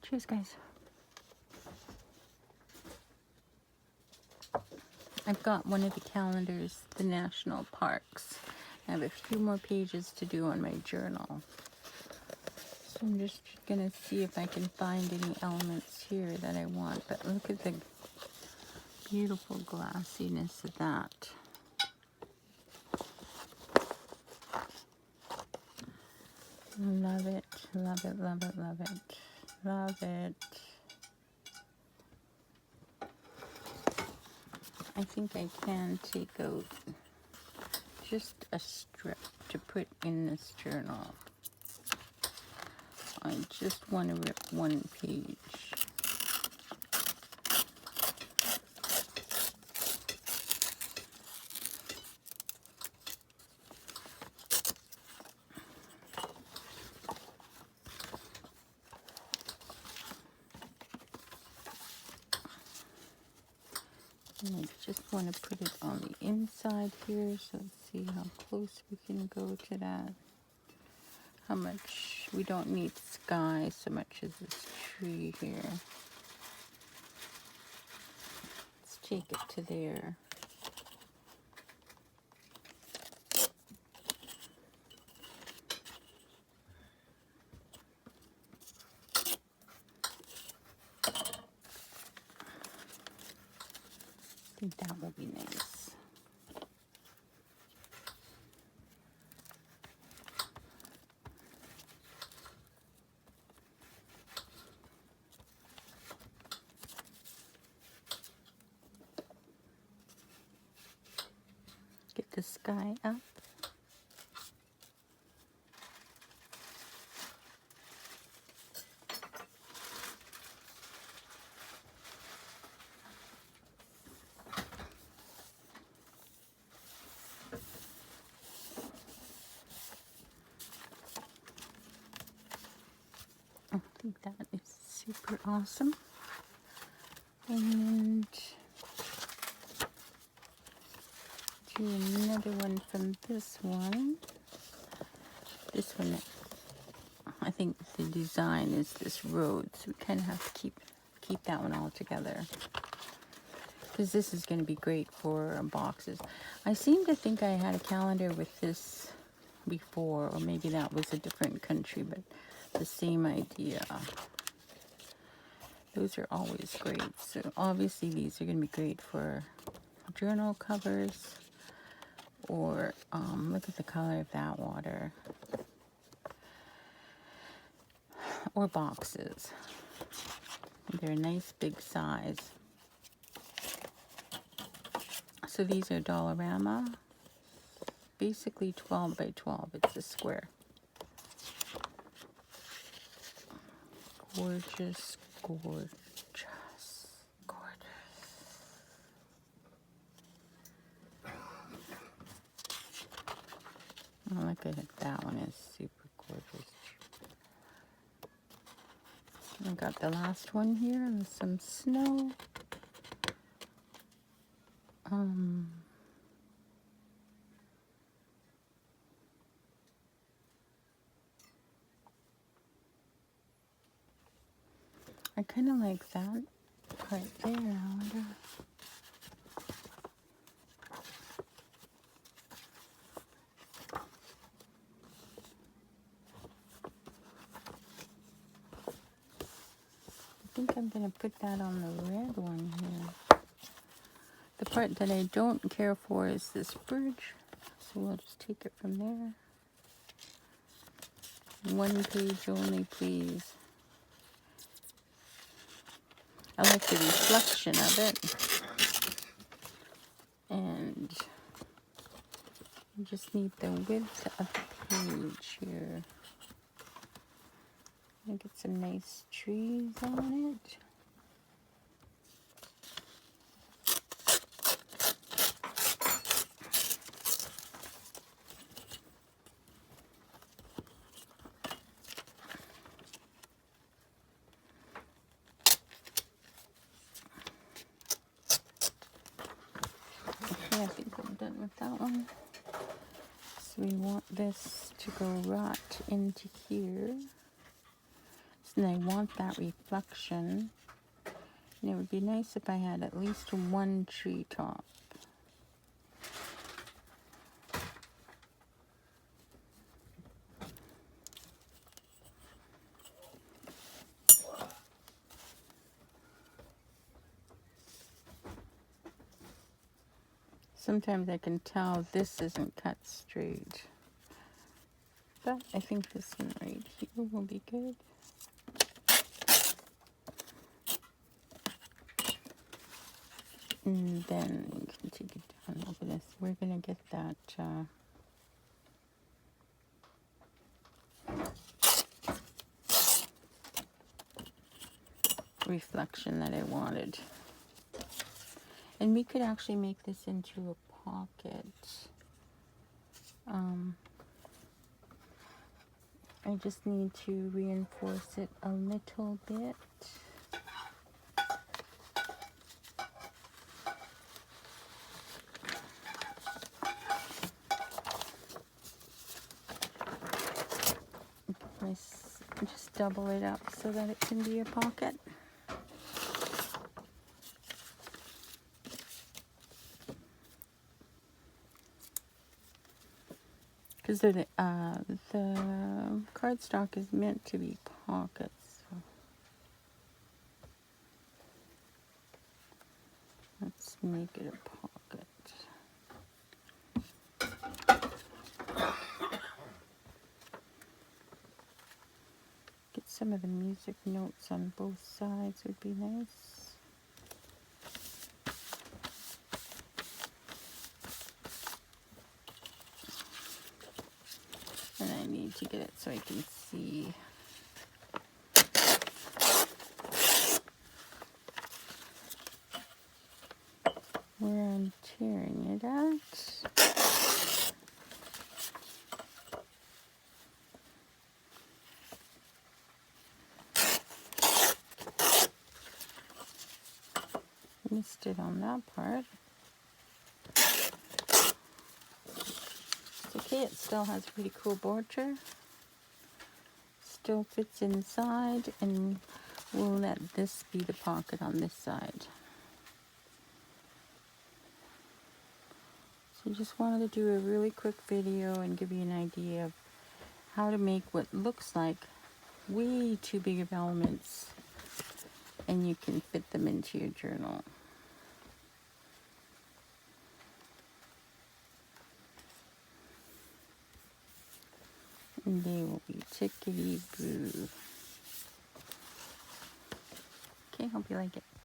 Cheers, guys. I've got one of the calendars, the national parks. I have a few more pages to do on my journal. So I'm just gonna see if I can find any elements here that I want. But look at the beautiful glassiness of that. Love it, love it, love it, love it, love it. I think I can take out just a strip to put in this journal. I just want to rip one page. And I just want to put it on the inside here, so let's see how close we can go to that. How much, we don't need sky so much as this tree here. Let's take it to there. I think that will be nice. Get the sky up. I think that is super awesome. And do another one from this one. This one, I think the design is this road, so we kind of have to keep that one all together. Because this is going to be great for boxes. I seem to think I had a calendar with this before, or maybe that was a different country, but the same idea. Those are always great. So obviously these are going to be great for journal covers, or look at the color of that water, or boxes. They're a nice big size. So these are Dollorama, basically 12 by 12. It's a square. Gorgeous, gorgeous, gorgeous. Oh, look at it. That one is super gorgeous. I got the last one here and some snow. I kind of like that right there. I wonder. I think I'm going to put that on the red one here. The part that I don't care for is this bridge, so we'll just take it from there. One page only, please. I like the reflection of it. And you just need the width of the page here. And get some nice trees on it. I think I'm done with that one. So we want this to go right into here. And I want that reflection. And it would be nice if I had at least one tree top. Sometimes I can tell this isn't cut straight. But I think this one right here will be good. And then you can take it down over this. We're going to get that reflection that I wanted. And we could actually make this into a pocket. I just need to reinforce it a little bit. Just double it up so that it can be a pocket. Because the cardstock is meant to be pockets. So let's make it a pocket. Get some of the music notes on both sides would be nice. And I need to get it so I can see. Where I'm tearing it at. Missed it on that part. It's okay, it still has a pretty cool border. Still fits inside, and we'll let this be the pocket on this side. So just wanted to do a really quick video and give you an idea of how to make what looks like way too big of elements, and you can fit them into your journal. And they will be tickety-boo. Okay, hope you like it.